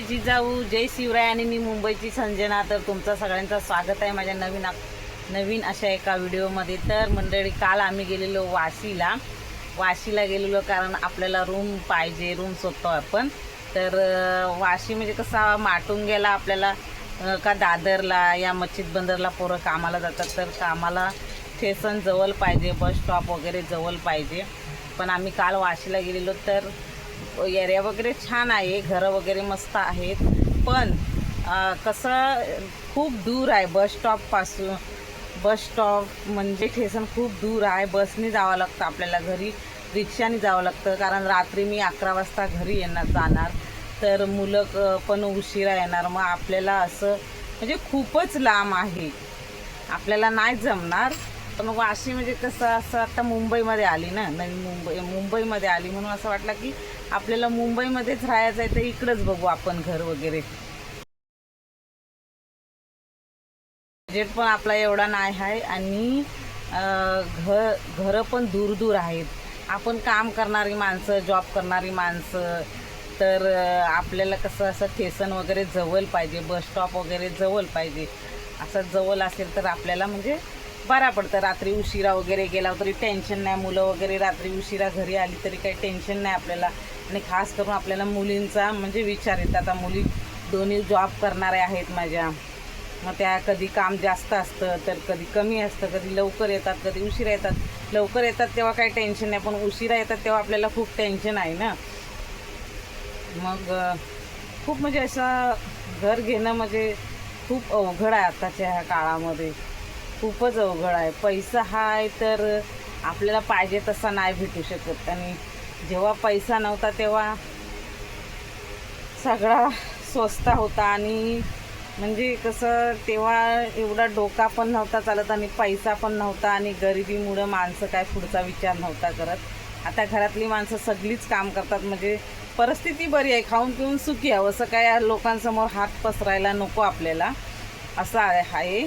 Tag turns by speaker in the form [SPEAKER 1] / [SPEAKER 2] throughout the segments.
[SPEAKER 1] जिजाऊ, जय शिवराय आणि मी मुंबईची संजना। तर तुमचं सगळ्यांचं स्वागत आहे माझ्या नवीन अशा एका व्हिडिओमध्ये। तर मंडळी, काल आम्ही गेलेलो वाशीला गेलेलो कारण आपल्याला रूम पाहिजे, रूम शोधतो आपण। तर वाशी म्हणजे कसा माटुंग्याला आपल्याला का दादरला या मच्छिद बंदरला पोरं कामाला जातात, तर कामाला स्टेशन जवळ पाहिजे, बस स्टॉप वगैरे जवळ पाहिजे। पण आम्ही काल वाशीला गेलेलो तर एरिया वगैरे छान आहे, घरं वगैरे मस्त आहेत, पण कसं खूप दूर आहे बस स्टॉपपासून। बस स्टॉप म्हणजे स्टेशन खूप दूर आहे, बसने जावं लागतं आपल्याला, घरी रिक्षाने जावं लागतं। कारण रात्री मी 11 वाजता घरी जाणार, तर मुलं पण उशिरा येणार, मग आपल्याला असं म्हणजे खूपच लांब आहे, आपल्याला नाही जमणार। पण वाशी म्हणजे कसं असं आता मुंबईमध्ये आली ना, नवीन मुंबईमध्ये आली म्हणून असं वाटलं की आपल्याला मुंबईमध्येच राहायचं आहे, तर इकडंच बघू आपण घर वगैरे। बजेट पण आपला एवढा नाही आहे आणि घरं पण दूर दूर आहेत। आपण काम करणारी माणसं, जॉब करणारी माणसं, तर आपल्याला कसं असं स्टेशन वगैरे जवळ पाहिजे, बस स्टॉप वगैरे जवळ पाहिजे। असं जवळ असेल तर आपल्याला म्हणजे बरा पडतं, रात्री उशिरा वगैरे गेला तरी टेन्शन नाही, मुलं वगैरे रात्री उशिरा घरी आली तरी काही टेन्शन नाही आपल्याला। आणि खास करून आपल्याला मुलींचा म्हणजे विचार येतात, आता मुली दोन्ही जॉब करणाऱ्या आहेत माझ्या, मग त्या कधी काम जास्त असतं तर कधी कमी असतं, कधी लवकर येतात कधी उशिरा येतात। लवकर येतात तेव्हा काही टेन्शन नाही, पण उशिरा येतात तेव्हा आपल्याला खूप टेन्शन आहे ना। मग खूप म्हणजे असं घर घेणं म्हणजे खूप अवघड आहे आताच्या ह्या काळामध्ये, खूपच अवघड आहे। पैसा आहे तर आपल्याला पाहिजे तसा नाही भेटू शकत, आणि जेव्हा पैसा नव्हता तेव्हा सगळा स्वस्त होता, आणि म्हणजे कसं तेव्हा एवढा डोका पण नव्हता चालत आणि पैसा पण नव्हता, आणि गरिबीमुळं माणसं काय पुढचा विचार नव्हता करत। आता घरातली माणसं सगळीच काम करतात, म्हणजे परिस्थिती बरी आहे, खाऊन पिऊन सुखी आहे, असं काय लोकांसमोर हात पसरायला नको आपल्याला, असं आहे।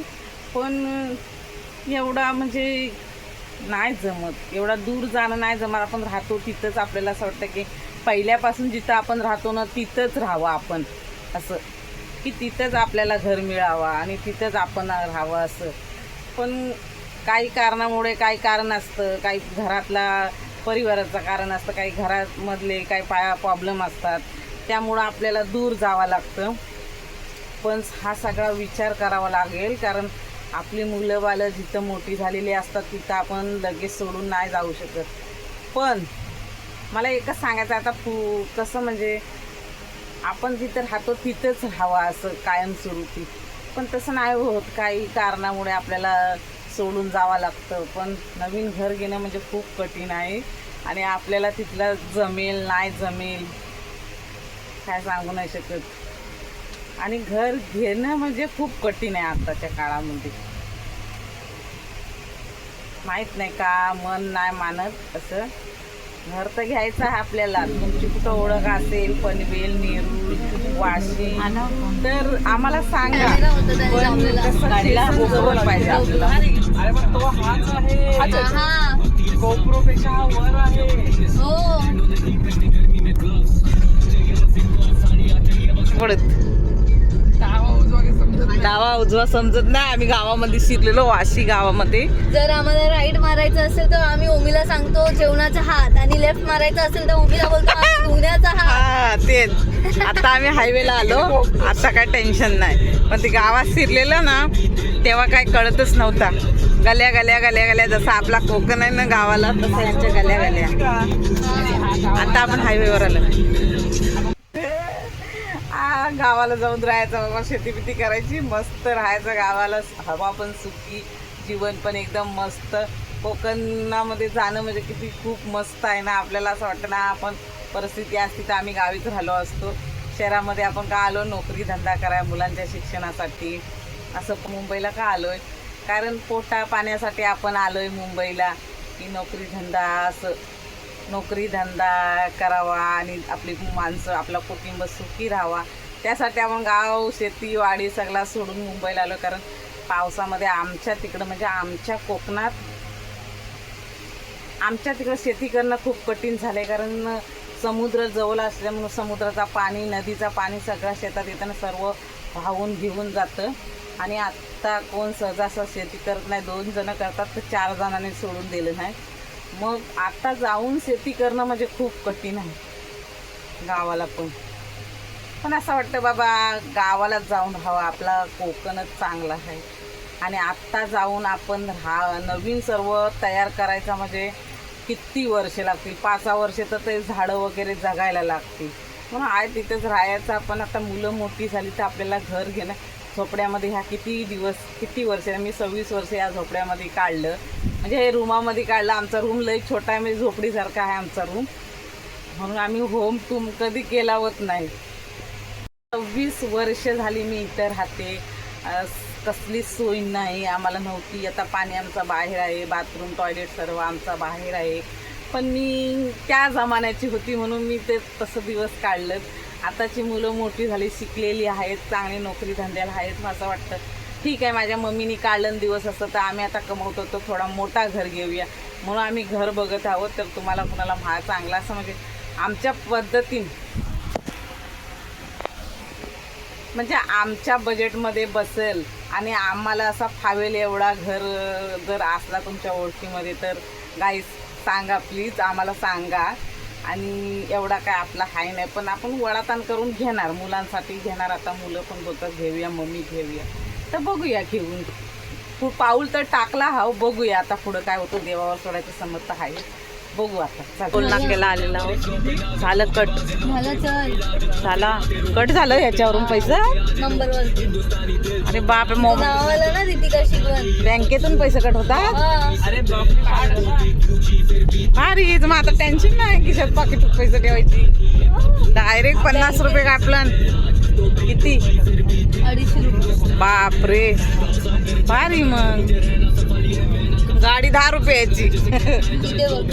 [SPEAKER 1] पण एवढा म्हणजे नाही जमत, एवढा दूर जाणं नाही जमत। आपण राहतो तिथंच आपल्याला असं वाटतं की पहिल्यापासून जिथं आपण राहतो ना तिथंच राहावं आपण, असं की तिथंच आपल्याला घर मिळावं आणि तिथंच आपण राहावं असं। पण काही कारणामुळे, काही कारण असतं, काही घरातला परिवाराचं कारण असतं, काही घरामधले काही प्रॉब्लेम असतात, त्यामुळं आपल्याला दूर जावं लागतं। पण हा सगळा विचार करावा लागेल, कारण आपली मुलं बालं जिथं मोठी झालेली असतात तिथं आपण लगेच सोडून नाही जाऊ शकत। पण मला एकच सांगायचं आता कसं म्हणजे आपण जिथं राहतो तिथंच राहावं असं कायमस्वरूपी, पण तसं नाही होत, काही कारणामुळे आपल्याला सोडून जावं लागतं। पण नवीन घर घेणं म्हणजे खूप कठीण आहे, आणि आपल्याला तिथलं जमेल नाही जमेल काय सांगू नाही शकत। आणि घर घेणं म्हणजे खूप कठीण आहे आताच्या काळामध्ये, माहीत नाही का मन नाही मानत असं। घर तर घ्यायचं आहे आपल्याला, तुमची कुठं ओळख असेल पनवेल, नेरूळ, वाशी, तर आम्हाला सांगा, पण कसं जवळ पाहिजे आपल्याला।
[SPEAKER 2] अरे पण तो हाच आहे, गोप्रोपेक्षा हा वर आहे।
[SPEAKER 1] डावा उजवा समजत नाही, आम्ही गावामध्ये शिरलेलो, वाशी गावामध्ये।
[SPEAKER 3] जर आम्हाला राईट मारायचं असेल तर आम्ही ओमीला सांगतो जेवणाचा हात, आणि लेफ्ट मारायचं असेल तर ओमीला बोलतो धुण्याचा हात।
[SPEAKER 1] हा तेच, आता आम्ही हायवेला आलो, आता काय टेन्शन नाही। पण ते गावात शिरलेलं ना तेव्हा काय कळतच नव्हता, गल्या गल्या गल्या गल्या, जसं आपला कोकण आहे ना गावाला तसं यांच्या गल्या गल्या। आता आपण हायवेवर आलो, गावाला जाऊन राहायचं बाबा, शेती बिती करायची, मस्त राहायचं गावाला, हवा पण सुकी, जीवन पण एकदम मस्त। कोकणामध्ये जाणं म्हणजे किती खूप मस्त आहे ना, आपल्याला असं वाटतं ना आपण परिस्थिती असती तर आम्ही गावीच राहिलो असतो। शहरामध्ये आपण का आलो, नोकरी धंदा कराय, मुलांच्या शिक्षणासाठी, असं मुंबईला का आलो आहे, कारण पोटा पाण्यासाठी आपण आलो आहे मुंबईला, की नोकरी धंदा असं नोकरी धंदा करावा आणि आपली माणसं, आपला कुटुंब सुखी राहावा, त्यासाठी आपण गाव शेती वाडी सगळा सोडून मुंबईला आलो। कारण पावसामध्ये आमच्या तिकडं म्हणजे आमच्या कोकणात आमच्या तिकडं शेती करणं खूप कठीण झालं आहे, कारण समुद्र जवळ असल्यामुळे समुद्राचा पाणी नदीचा पाणी सगळं शेतात येताना सर्व वाहून घेऊन जातं आणि आत्ता कोण सहजासहज शेती करत नाही, 2 जण करतात तर 4 जणांनी सोडून दिलं नाही. मग आता जाऊन शेती करणं म्हणजे खूप कठीण आहे गावाला पण असं वाटतं बाबा गावालाच जाऊन राहावं, आपला कोकणच चांगला आहे. आणि आत्ता जाऊन आपण नवीन सर्व तयार करायचं म्हणजे किती वर्ष लागतील, 5-6 वर्ष तर ते झाडं वगैरे जगायला लागतील. म्हणून आहे तिथेच राहायचं. आपण आता मुलं मोठी झाली तर आपल्याला घर घेणं, झोपड्यामध्ये ह्या किती वर्ष मी 26 वर्ष या झोपड्यामध्ये काढलं. म्हणजे हे रूमामध्ये काढलं. आमचा रूम लई छोटा आहे, म्हणजे झोपडीसारखा आहे आमचा रूम. म्हणून आम्ही होम टूम कधी केलावत नाही. 26 वर्ष झाली मी इथं राहते. कसलीच सोय नाही आम्हाला नव्हती. आता पाणी आमचं बाहेर आहे, बाथरूम टॉयलेट सर्व आमचा बाहेर आहे. पण मी त्या जमान्याची होती म्हणून मी ते तसं दिवस काढलं. आताची मुलं मोठी झाली, शिकलेली आहेत, चांगली नोकरी धंद्याला आहेत. मग असं वाटतं ठीक आहे माझ्या मम्मीनी काढलं दिवस असतं तर आम्ही आता कमवतो तर थोडा मोठा घर घेऊया म्हणून आम्ही घर बघत आहोत. तर तुम्हाला कुणाला चांगला असं म्हणजे आमच्या पद्धतीने म्हणजे आमच्या बजेटमध्ये बसेल आणि आम्हाला असा फावेल एवढा घर जर असला तुमच्या ओळखीमध्ये तर गाईस सांगा प्लीज, आम्हाला सांगा. आणि एवढा काय आपला हाय नाही पण आपण वडाताण करून घेणार, मुलांसाठी घेणार. आता मुलं पण बोलतात घेऊया मम्मी घेऊया, तर बघूया घेऊन. पाऊल तर टाकला हा, बघूया आता पुढं काय होतं. देवावर सोडायचं समजतं आहे, बघू आता. टोल नाक्याला आलेला आहोत. झालं कट
[SPEAKER 3] झालं चल
[SPEAKER 1] झाला कट झालं याच्यावरून पैसा.
[SPEAKER 3] नंबर 1
[SPEAKER 1] अरे बाप रे,
[SPEAKER 3] नावाला ना दीपिका शिकवण
[SPEAKER 1] बँकेतून पैसे कट होतात.
[SPEAKER 3] हा.
[SPEAKER 2] अरे बापरे,
[SPEAKER 1] भारीच, मग आता टेन्शन नाही खिशात पाकिटात पैसे ठेवायची. डायरेक्ट 50 रुपये कापलं. किती?
[SPEAKER 3] 250 रुपये.
[SPEAKER 1] बापरे भारी. मग गाडी 10 रुपयाची.
[SPEAKER 3] इथे बघ